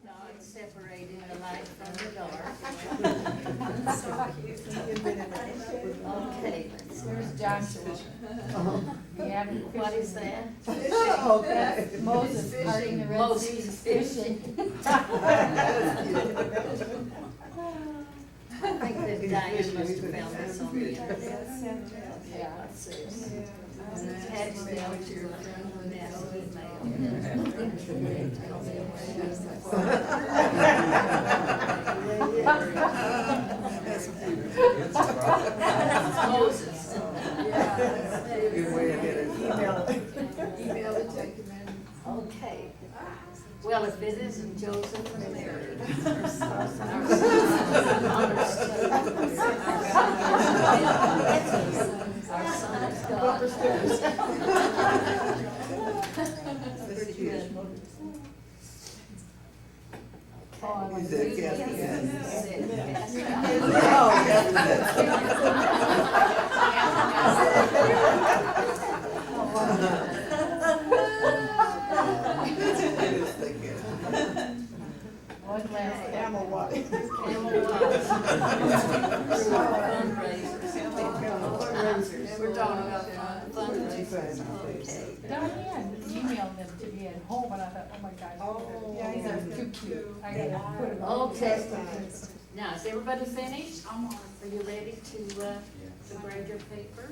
God separating the light from the dark. So cute. Okay, let's see. Here's Joshua. Yeah, What is that? Okay. Moses parting the Red Sea, Moses fishing. I think that Diane must have found this on the internet. Yeah. What's this? Attach them to your nest Moses. Good way to get it. Email it, take him in. Okay. Well, if it isn't Joseph and Mary. Our son is God. Pretty good. He said, yes, yes. One last Camel walk. We're talking about fundraisers. Okay. Diane emailed them to me at home, and I thought, oh my gosh, Yeah, these are too cute. I gotta put them on. Okay. Now, is everybody finished? I'm on. Are you ready to grade your paper?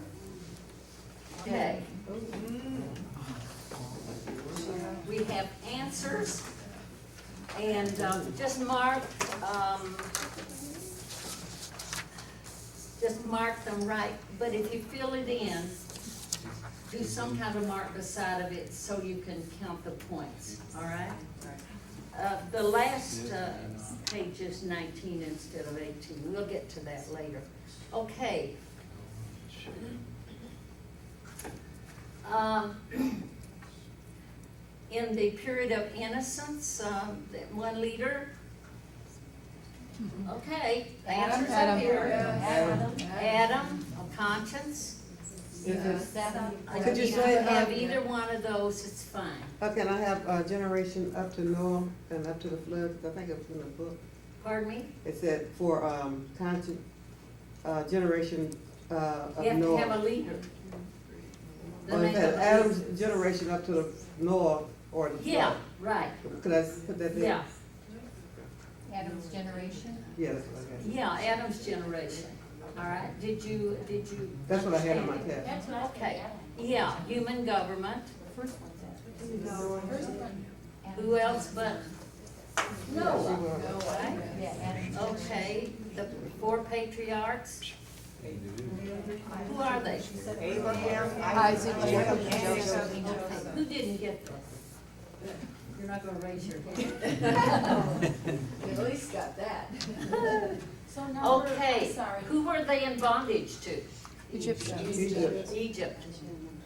Okay. We have answers, and just mark them right, but if you fill it in, do some kind of mark beside of it so you can count the points, all right? The last page is 19 instead of 18. We'll get to that later. Okay. In the period of innocence, one leader. Okay, answers up here. Adam, of conscience. Could you You say, don't have either one of those, it's fine. can I have generation up to Noah and up to the flood? 'Cause I think it was in the book. Pardon me? It said for conscience, generation of You have to have a Noah. leader. The Or it name said of the Adam's leader. generation up to the Noah or the flood. Yeah, right, Could I put that there? yeah, Adam's generation. Yeah, that's what I got. yeah, Adam's generation, all right, did you? That's what I had on my understand it? test. Okay, yeah, human government, First one's that. who else but Noah, right? Yeah, Adam's Okay, the four patriarchs, who are they? Isaac, Jacob, and Joseph. Who didn't get this? You're not gonna raise your hand. At least got that. So now we're- Okay, I'm sorry. who were they in bondage to? Egyptians. Egypt.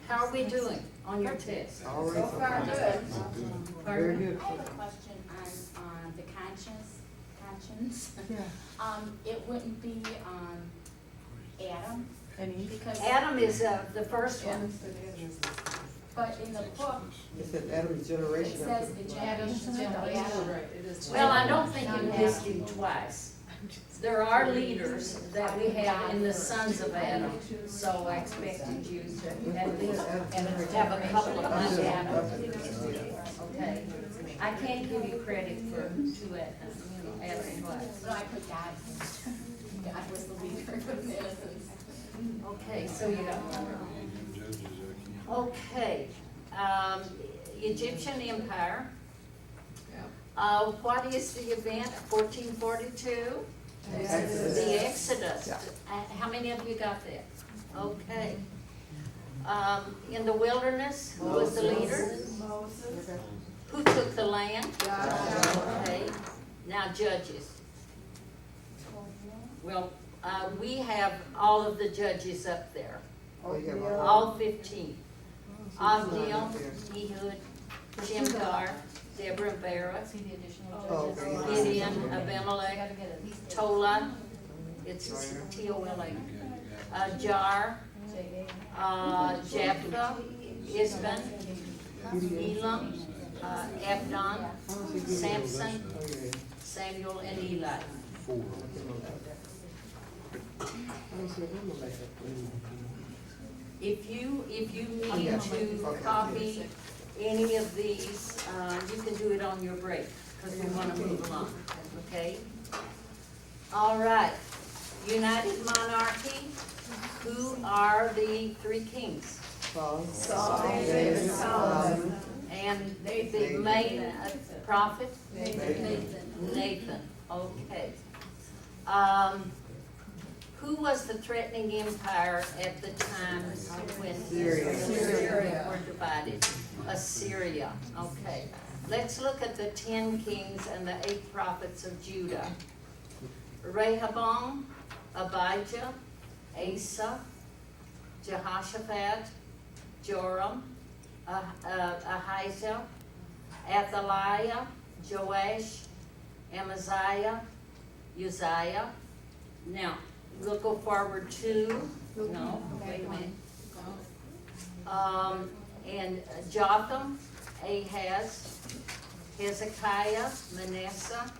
How are we doing on your test? All right, So far, good. Very Pardon? good. I have a question on the conscience. Yeah. It wouldn't be, Adam, because, Adam is the first one. but in the book, It said Adam's it generation up says to the the. generation of Adam. Well, I don't think you missed him twice. There are leaders that we have in the sons of Adam, so I expected you to at least have a couple of them Adam. Okay, I can't give you credit for two Adam twice. So I put God. God was the leader of the innocents. Okay, so you got one. Okay, Egyptian Empire. What is the event, 1442? Exodus. The Exodus. How many of you got that? Okay. In the wilderness, who was the leader? Who took the land? Okay, now judges. Well, we have all of the judges up there, Oh, you got one. all 15. Avdiel, Ehud, Shimgar, Deborah and Barak, See the additional Oh, judges. okay. Gideon, Gotta Abimelech, get at least. Tola, it's T-O-L-A, Jar, Jephthah, Isban, Elam, Abdon, Samson, Samuel, and Eli. If you need to copy any of these, you can do it on your break, because we want to move along, okay? All right, United Monarchy, who are the three kings? Saul, David, Solomon. And the main prophet? Nathan. Nathan, okay. Who was the threatening empire at the time when Syria were divided? Assyria, okay. Let's look at the 10 kings and the 8 prophets of Judah. Rehoboam, Abijah, Asa, Jehoshaphat, Joram, Ahijah, Athaliah, Joash, Amaziah, Uzziah. Now, we'll go forward to, no, wait a minute. And Jotham, Ahaz, Hezekiah, Manasseh,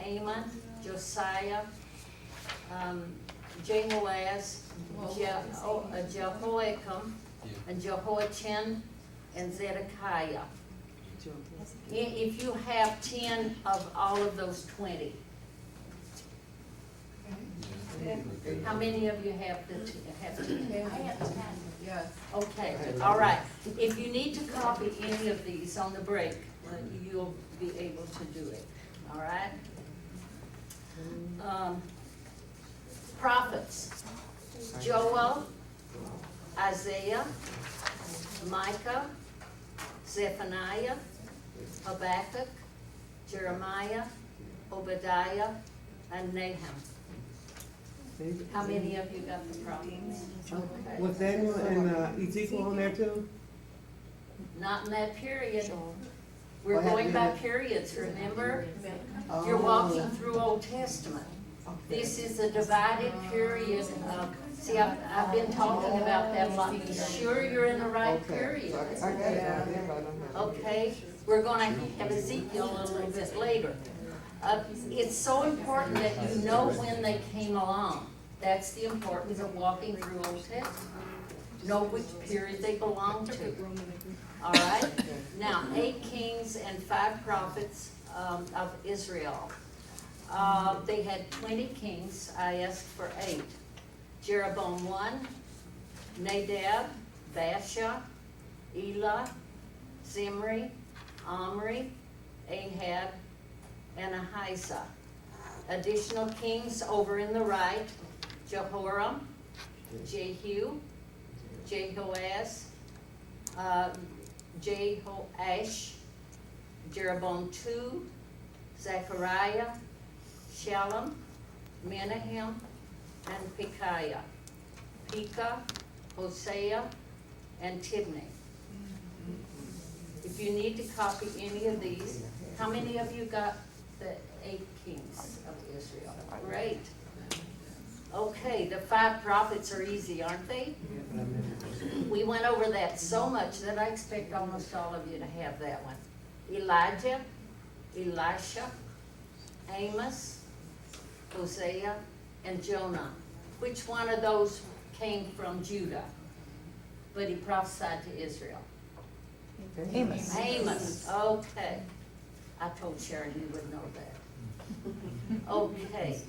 Amon, Josiah, Jehoaz, Jehoiakim, and Jehoiachin, and Zedekiah. If you have 10 of all of those 20, how many of you have the have 10? I have 10. Yes. Okay, all right. If you need to copy any of these on the break, you'll be able to do it, all right? Prophets, Joel, Isaiah, Micah, Zephaniah, Habakkuk, Jeremiah, Obadiah, and Nahum. How many of you got the prophets? Okay. Was Daniel and Ezekiel on there too? Not in that period. We're What going by happened? periods, remember? Oh. You're walking through Old Testament. This is a divided period of, see, I've been talking about that a lot. Be sure you're in the right period. I got it. Okay, we're gonna have Ezekiel a little bit later. It's so important that you know when they came along. That's the importance of walking through Old Testament. Know which period they belong to. All right? Now, 8 kings and 5 prophets of Israel. They had 20 kings. I asked for 8. Jeroboam 1, Nadab, Baasha, Elah, Zimri, Omri, Ahab, and Ahijah. Additional kings over in the right, Jehoram, Jehu, Jehoaz, Jehoash, Jeroboam 2, Zechariah, Shalom, Menahem, and Pekahiah, Pekah, Hosea, and Tibni. If you need to copy any of these, how many of you got the 8 kings of Israel? Great. Okay, the 5 prophets are easy, aren't they? We went over that so much that I expect almost all of you to have that one. Elijah, Elisha, Amos, Hosea, and Jonah. Which one of those came from Judah? But he prophesied to Israel. Amos. Amos, okay. I told Sharon you would know that. Okay.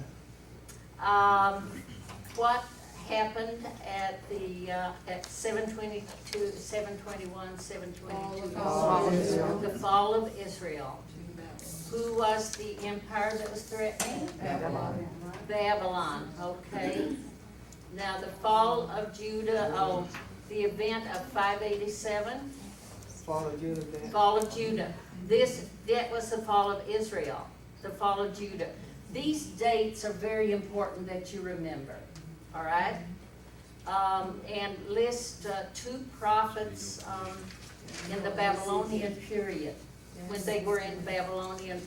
What happened at the, at 722, 721, 722? The fall of Israel. Who was the empire that was threatening? Babylon. Babylon, okay. Now the fall of Judah, the event of 587. Fall of Judah. then. Fall of Judah. That was the fall of Israel, the fall of Judah. These dates are very important that you remember, all right? And list 2 prophets in the Babylonian period, when they were in Babylonian,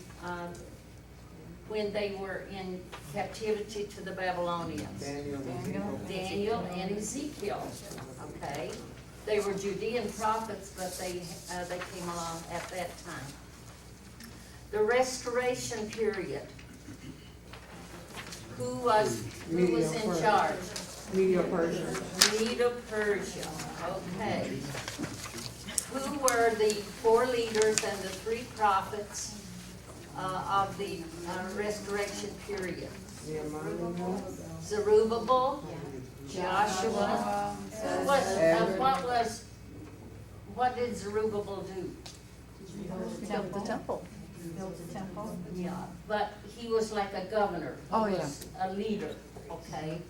when they were in captivity to the Babylonians. Daniel and Ezekiel. Daniel and Ezekiel, okay? They were Judean prophets, but they came along at that time. The restoration period. Who was in charge? Media Persia. Medo-Persia, okay. Who were the 4 leaders and the 3 prophets of the restoration period? Zerubbabel, Joshua. What did Zerubbabel do? Built the temple. Built the temple. Yeah, but he was like a governor. Oh, He yeah. was a leader, okay?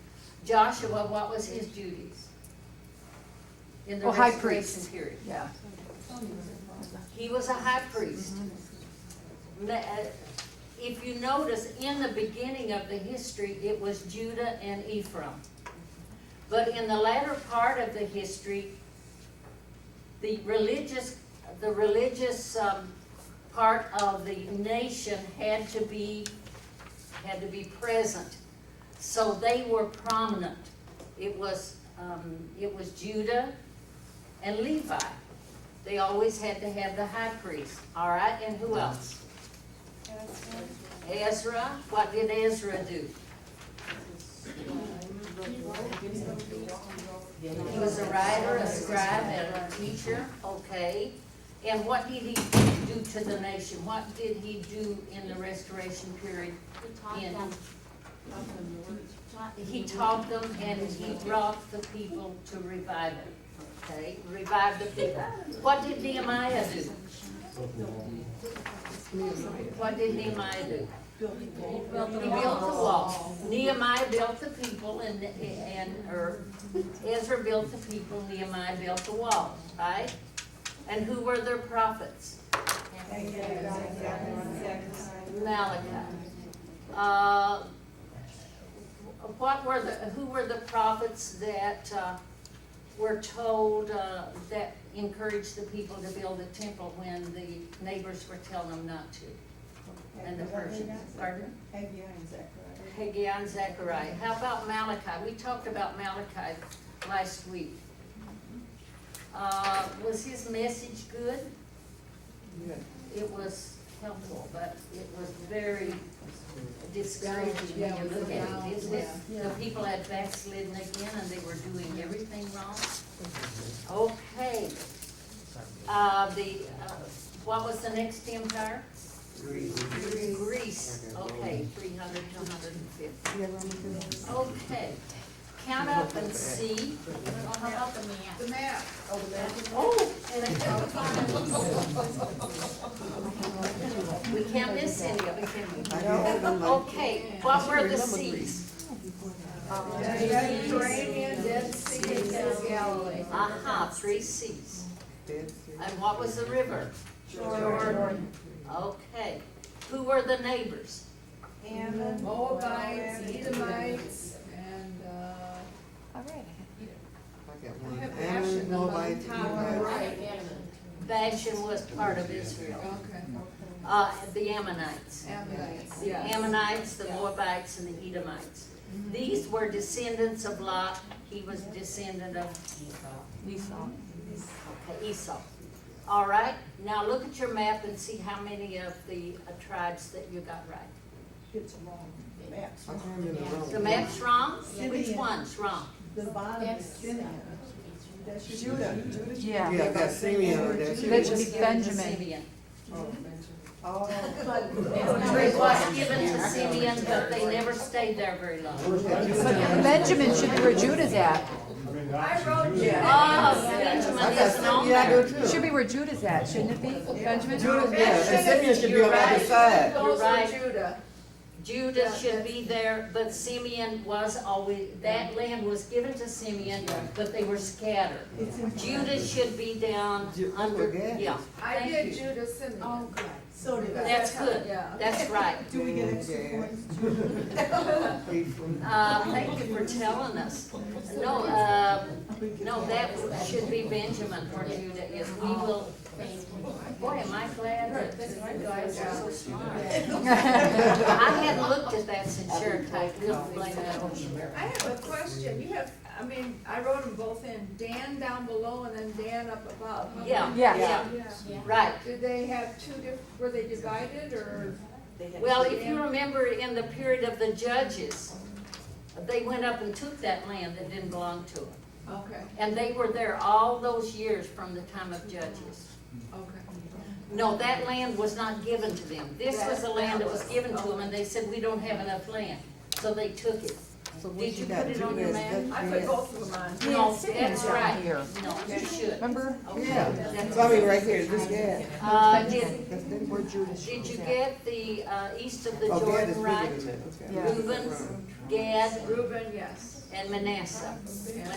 Joshua, what was his duties? In the Oh, high restoration priest. period. Yeah. He was a high priest. If you notice, in the beginning of the history, it was Judah and Ephraim. But in the latter part of the history, the religious part of the nation had to be present. So they were prominent. It was Judah and Levi. They always had to have the high priest. All right, and who else? Ezra. What did Ezra do? He was a writer, a scribe, and a teacher. Okay. And what did he do to the nation? What did he do in the restoration period? He taught them and he brought the people to revive it. Okay, revive the people. What did Nehemiah do? What did Nehemiah do? He built the wall. Nehemiah built the people and Ezra built the people, Nehemiah built the wall, right? And who were their prophets? Malachi. Who were the prophets that were told that encouraged the people to build a temple when the neighbors were telling them not to? And the Persians. Pardon? Haggai and Zechariah. How about Malachi? We talked about Malachi last week. Was his message good? It was helpful, but it was very discouraging when you look at it, isn't it? The people had backslidden again and they were doing everything wrong. Okay. What was the next empire? Greece. Okay, 300 to 150. Okay. Count up and see. How about the map? The map. Oh! We can't miss any of it, can we? Okay, what were the seas? Mediterranean, Dead Sea, and Galilee. Aha, 3 seas. And what was the river? Jordan. Okay. Who were the neighbors? Ammon, Moabites, Edomites, and, All right. I have Ashen on the top right. Bashan was part of Israel. Okay. The Ammonites. Ammonites, The yes. Ammonites, the Moabites, and the Edomites. These were descendants of Lot. He was a descendant of Esau. Okay, Esau. All right, now look at your map and see how many of the tribes that you got right. It's wrong. Maps. The map's wrong? Which one's wrong? The bottom is Simeon. That's Judah. Yeah. Yeah, that's Simeon or that's That should be It was given to Benjamin. Simeon. Oh, It was given to Simeon, but they never stayed there very long. But Benjamin should be where Judah's at. I wrote you. Oh, Benjamin isn't on Yeah, I there. do too. Should be where Judah's at, shouldn't it be, Benjamin? Judah, yeah, and Simeon should be on the other side. Goes right. with Judah. Judah should be there, but Simeon was always, that land was given to Simeon, but they were scattered. Judah should be down under, yeah. I Thank did you. Judah Simeon. oh, good. So did I. That's good, Yeah. that's right. Do we get extra points? Thank you for telling us. No, no, that should be Benjamin for Judah is, we will, boy, am I glad that you guys are so smart. I hadn't looked at that since Cherokee, we'll blame that on Cherokee. I have a question. You have, I mean, I wrote them both in, Dan down below and then Dan up above. Yeah, Yeah. Yeah. right. Did they have were they divided or? Well, if you remember in the period of the judges, they went up and took that land that didn't belong to them. Okay, And they were there all those years from the time of judges. okay. No, that land was not given to them. This was the land that was given to them, and they said, we don't have enough land, so they took it. So what Did you got, put it on your US, map? I put both of them on. No, Simmons that's down right. here. No, you should. Remember? Yeah, so I mean, right here, this guy. Where Judas? Did you get the, east of the Oh, Gad is Jordan, bigger right? than that, okay. Yeah. Reuben, Gad, Reuben, yes. and Manasseh.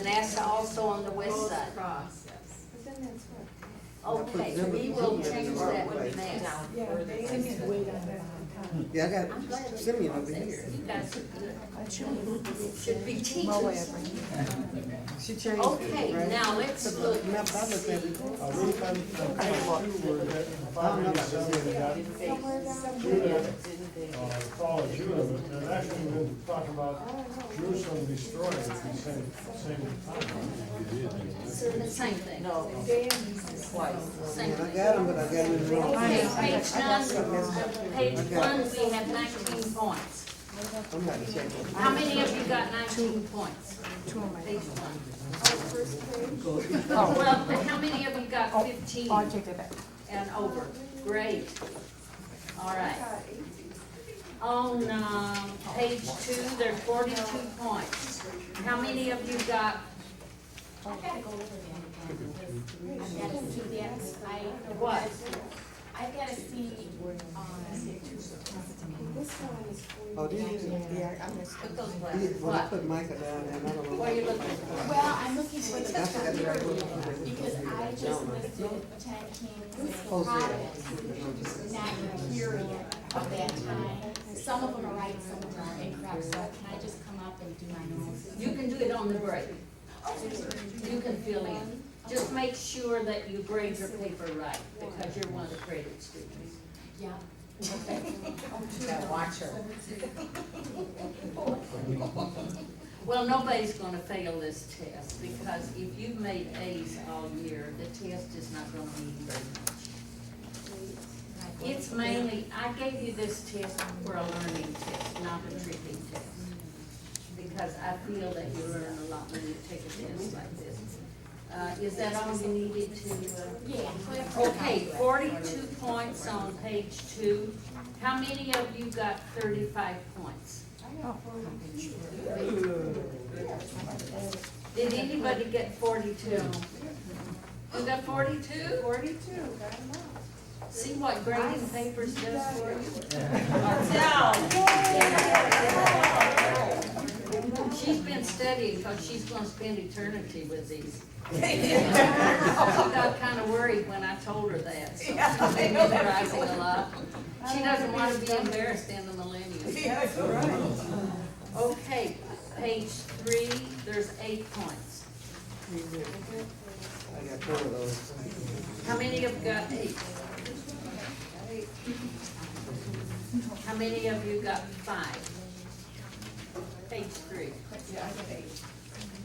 Manasseh also on the west Both side. across, yes. Okay, we will change that to Manasseh. Yeah, I got Simeon over here. You guys are good. Should be teachers. She changed it, Okay, right? now let's look. Map, I looked at it. Fall of Judah, but they're actually been talking about Jerusalem destroyed at the same time. The same thing. Same I thing. got them, but I got them in the wrong Okay, place. page 1, we have 19 points. I'm not checking. How many of you got 19 points? Page 1. Well, how many of you got 15 I'll take that back. and over? Great. All right. On page 2, there's 42 points. How many of you got? I've gotta go over them. I've gotta see that, What? I've gotta see, Oh, did you? Yeah, I missed it. When I put Micah down, and I don't know. What are you looking for? well, I'm looking for the That's the right one. because I just listed 10 kings and Oh, prophets, not the period of that time. Some of them are right, some of them are incorrect, so can I just come up and do my notes? You can do it on the break. You can fill in. Just make sure that you grade your paper right, because you're one of the graded students. Yeah. Watch her. Well, nobody's gonna fail this test, because if you've made A's all year, the test is not gonna mean very much. It's mainly, I gave you this test for a learning test, not a tricking test. Because I feel that you learn a lot when you take a test like this. Is that all you needed to, Yeah. Okay, 42 points on page 2. How many of you got 35 points? Did anybody get 42? You got 42? 42, got them all. See what grading papers does for you? She's been studying because she's gonna spend eternity with these. She got kind of worried when I told her that, so she's been memorizing a lot. She doesn't want to be embarrassed in the millennium. Yeah, right. Okay, page 3, there's 8 points. I got 4 of those. How many of you got 8? How many of you got 5? Page 3. Yeah, I got 8.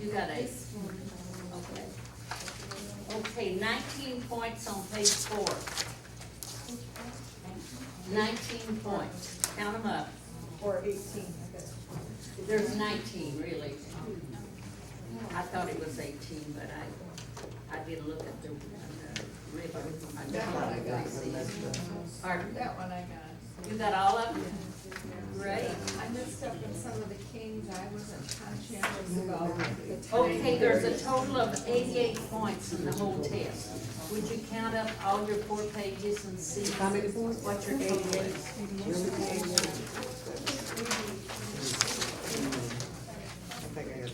You got 8. Okay. Okay, 19 points on page 4. 19 points. Count them up. Or 18, I guess. There's 19, really. I thought it was 18, but I didn't look at the ribbon. I That one I got. Pardon? That one I got. You got all of them? Great. I messed up in some of the kings, I wasn't conscientious about the time. Okay, there's a total of 88 points in the whole test. Would you count up all your 4 pages and see How many points? what your grade is? I think I got.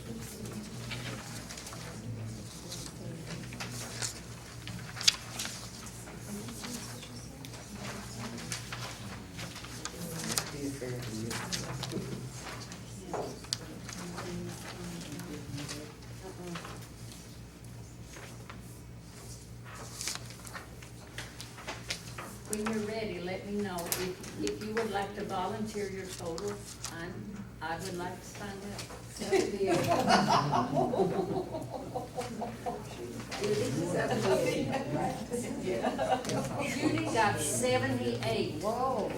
Be fair to you. When you're ready, let me know. If you would like to volunteer your total, I would like to find out. Judy got 78. Whoa.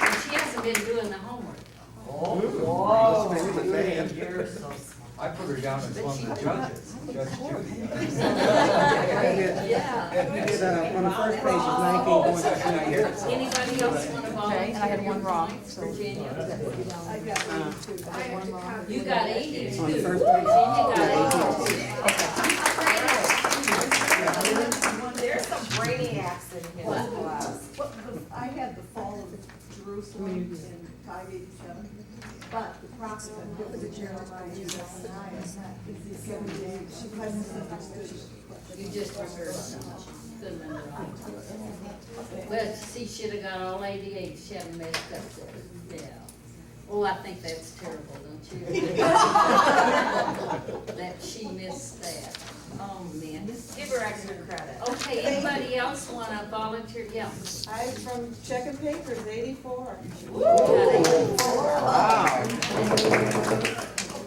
And she hasn't been doing the homework. Whoa. I put her down as one of the judges, Judge Judy. Yeah. You did, on the first page is 19.2. Anybody else want to volunteer? Okay, and I had one wrong, points, so- Virginia? I got 82. I had one wrong. You got 82. On the first Virginia page. got 82. There's some brainiacs in his class. I had the fall of Jerusalem in 587, but the prophet of Jeremiah is 78. She hasn't understood. You just rehearsed some. Couldn't memorize. Well, see, she'd have got all 88. She hadn't messed up there. Yeah. Oh, I think that's terrible, don't you? That she missed that. Oh, man. Give her extra credit. Okay, anybody else want to volunteer? Yeah. I'm from checking papers, 84.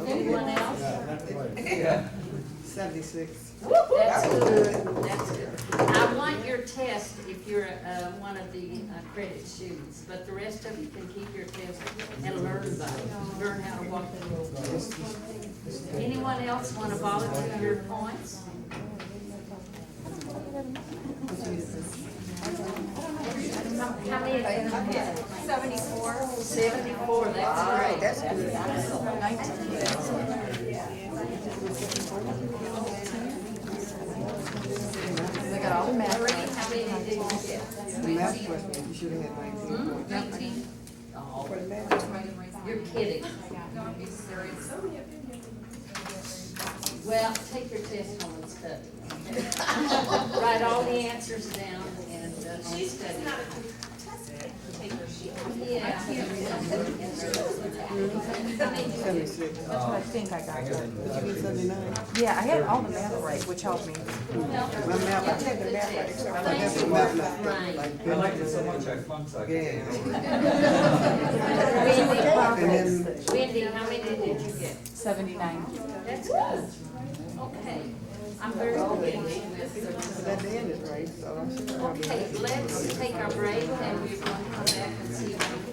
Anyone else? Yeah. 76. That's good, that's good. I want your test if you're one of the credit students, but the rest of you can keep your test and learn about it, learn how to walk the road. Anyone else want to volunteer your points? How many did you get? 74. 74, that's great. That's good. I got all the math Marie, right. how many did you get? The math question, you should have had 19 points. 19? Oh, For the math. you're kidding. Well, take your test home and study. Write all the answers down and study. Yeah. 76. That's what I think I got. Did you get 79? Yeah, I had all the math right, which helped me. My math, I had the math right, except I have the math left. Like, I liked it so much I flunked like. Yeah. Wendy, And then, Wendy, how many did you get? 79. That's good. Okay. I'm very pleased with but at the end is right, so I'm sure I'll be. Okay, let's take our break and we're going to come back and see if we